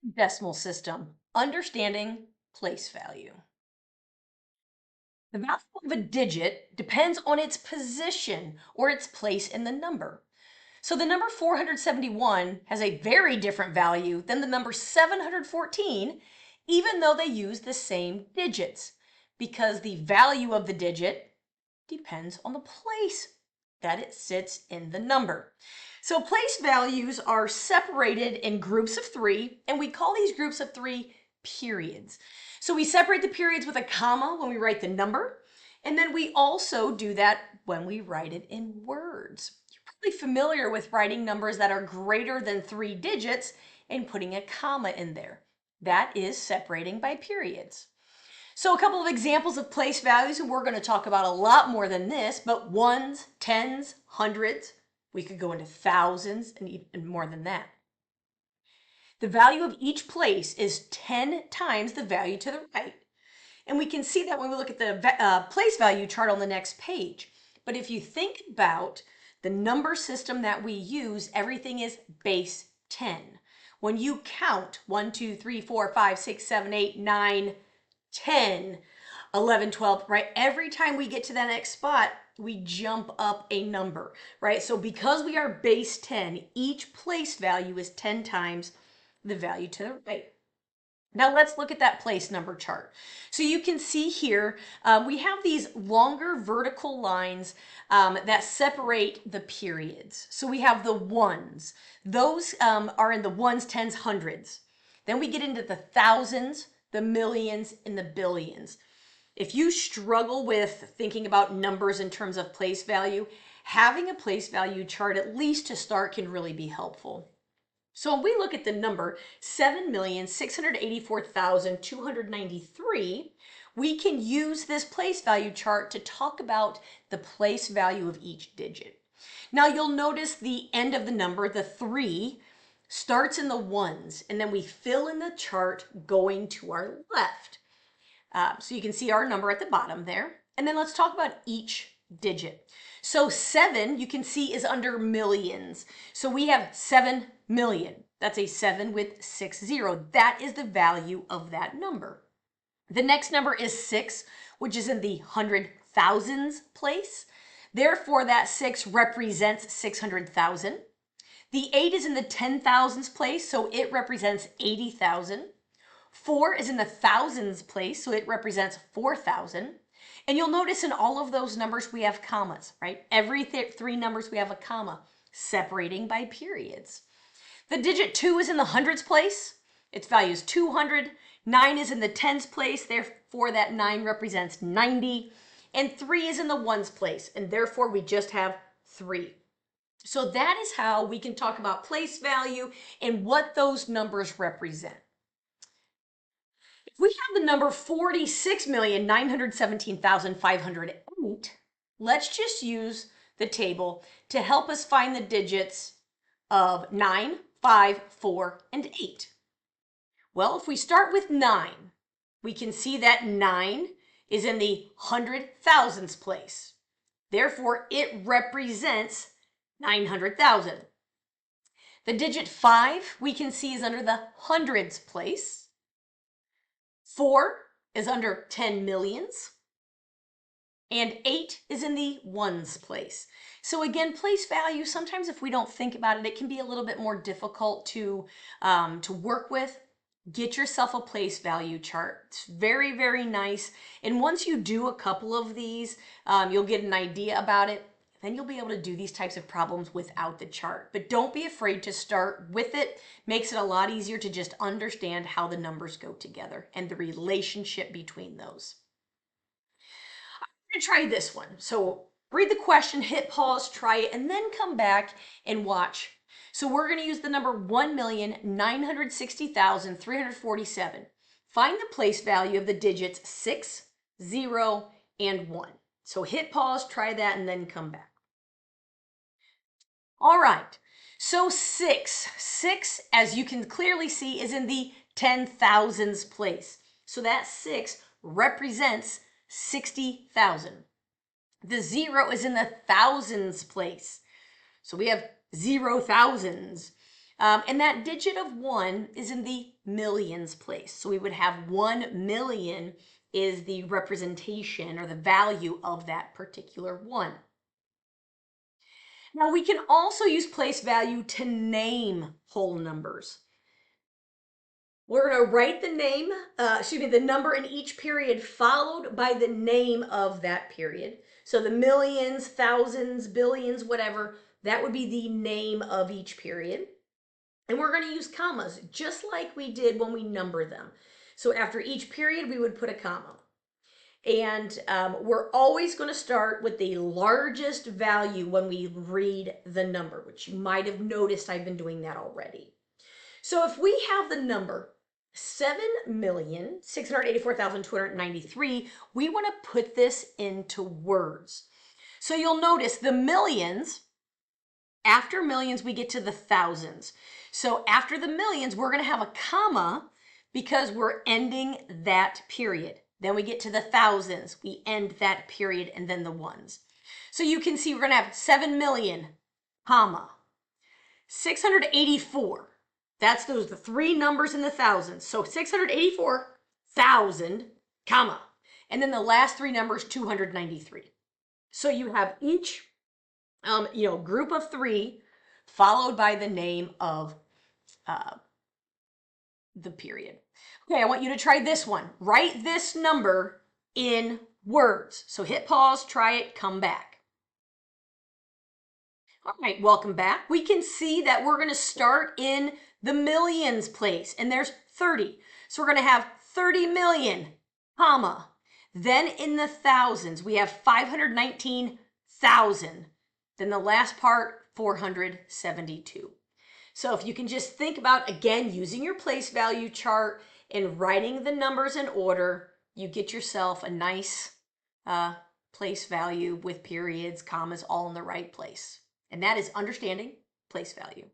Decimal system, understanding place value. The value of a digit depends on its position or its place in the number. So the number 471 has a very different value than the number 714, even though they use the same digits, because the value of the digit depends on the place that it sits in the number. So place values are separated in groups of three, and we call these groups of three periods. So we separate the periods with a comma when we write the number, and then we also do that when we write it in words. You're probably familiar with writing numbers that are greater than 3 digits and putting a comma in there. That is separating by periods. So a couple of examples of place values, and we're going to talk about a lot more than this, but ones, tens, hundreds. We could go into thousands and even more than that. The value of each place is 10 times the value to the right. And we can see that when we look at the place value chart on the next page. But if you think about the number system that we use, everything is base 10. When you count 1, 2, 3, 4, 5, 6, 7, 8, 9, 10, 11, 12, right? Every time we get to that next spot, we jump up a number, right? So because we are base 10, each place value is 10 times the value to the right. Now let's look at that place number chart. So you can see here, we have these longer vertical lines that separate the periods. So we have the ones. Those are in the ones, tens, hundreds. Then we get into the thousands, the millions, and the billions. If you struggle with thinking about numbers in terms of place value, having a place value chart, at least to start, can really be helpful. So when we look at the number 7,684,293, we can use this place value chart to talk about the place value of each digit. Now you'll notice the end of the number, the 3, starts in the ones, and then we fill in the chart going to our left. So you can see our number at the bottom there. And then let's talk about each digit. So 7, you can see, is under millions. So we have 7 million. That's a 7 with 6 0. That is the value of that number. The next number is 6, which is in the hundred thousands place. Therefore, that 6 represents 600,000. The 8 is in the 10,000s place, so it represents 80,000. 4 is in the thousands place, so it represents 4,000. And you'll notice in all of those numbers we have commas, right? Every 3 numbers we have a comma, separating by periods. The digit 2 is in the hundreds place. Its value is 200. 9 is in the tens place, therefore that 9 represents 90. And 3 is in the ones place, and therefore we just have 3. So that is how we can talk about place value and what those numbers represent. If we have the number 46,917,508, let's just use the table to help us find the digits of 9, 5, 4, and 8. Well, if we start with 9, we can see that 9 is in the hundred thousands place. Therefore, it represents 900,000. The digit 5 we can see is under the hundreds place. 4 is under 10 millions. And 8 is in the ones place. So again, place value, sometimes if we don't think about it, it can be a little bit more difficult to work with. Get yourself a place value chart. It's very, very nice. And once you do a couple of these, you'll get an idea about it. Then you'll be able to do these types of problems without the chart. But don't be afraid to start with it. Makes it a lot easier to just understand how the numbers go together and the relationship between those. I'm going to try this one. So read the question, hit pause, try it, and then come back and watch. So we're going to use the number 1,960,347. Find the place value of the digits 6, 0, and 1. So hit pause, try that, and then come back. All right, so 6, as you can clearly see, is in the 10,000s place. So that 6 represents 60,000. The 0 is in the thousands place. So we have 0 thousands. And that digit of 1 is in the millions place. So we would have 1 million is the representation or the value of that particular 1. Now we can also use place value to name whole numbers. We're going to write the number in each period followed by the name of that period. So the millions, thousands, billions, whatever, that would be the name of each period. And we're going to use commas just like we did when we number them. So after each period, we would put a comma. And we're always going to start with the largest value when we read the number, which you might have noticed I've been doing that already. So if we have the number 7,684,293, we want to put this into words. So you'll notice the millions, after millions, we get to the thousands. So after the millions, we're going to have a comma because we're ending that period. Then we get to the thousands, we end that period, and then the ones. So you can see we're going to have 7 million, comma, 684. That's the three numbers in the thousands. So 684,000, comma, and then the last three numbers, 293. So you have each group of three followed by the name of the period. Okay, I want you to try this one. Write this number in words. So hit pause, try it, come back. All right, welcome back. We can see that we're going to start in the millions place, and there's 30. So we're going to have 30 million, comma. Then in the thousands, we have 519,000. Then the last part, 472. So if you can just think about, again, using your place value chart and writing the numbers in order, you get yourself a nice place value with periods, commas, all in the right place. And that is understanding place value.